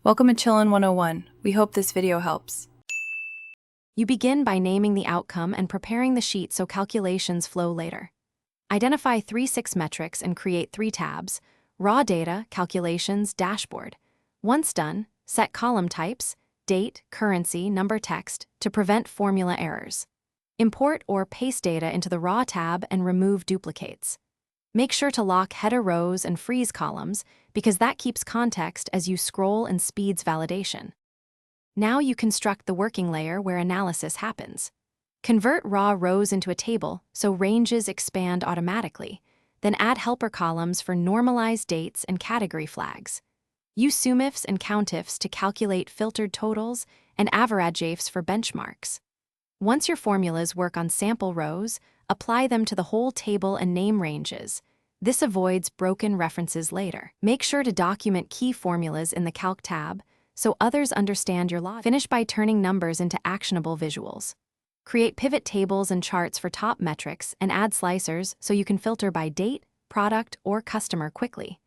Welcome to Chillin' 101. We hope this video helps. You begin by naming the outcome and preparing the sheet so calculations flow later. Identify 3-6 metrics and create 3 tabs: raw data, calculations, dashboard. Once done, set column types, date, currency, number text, to prevent formula errors. Import or paste data into the raw tab and remove duplicates. Make sure to lock header rows and freeze columns because that keeps context as you scroll and speeds validation. Now you construct the working layer where analysis happens. Convert raw rows into a table so ranges expand automatically, then add helper columns for normalized dates and category flags. Use sumifs and countifs to calculate filtered totals and averagefs for benchmarks. Once your formulas work on sample rows, apply them to the whole table and name ranges. This avoids broken references later. Make sure to document key formulas in the Calc tab so others understand your logic. Finish by turning numbers into actionable visuals. Create pivot tables and charts for top metrics and add slicers so you can filter by date, product, or customer quickly.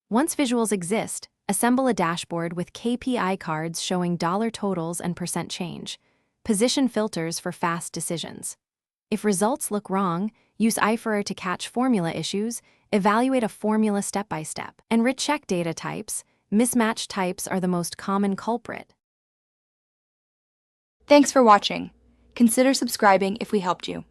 Once visuals exist, assemble a dashboard with KPI cards showing dollar totals and percent change. Position filters for fast decisions. If results look wrong, use IFER to catch formula issues, evaluate a formula step-by-step, and recheck data types. Mismatch types are the most common culprit. Thanks for watching. Consider subscribing if we helped you.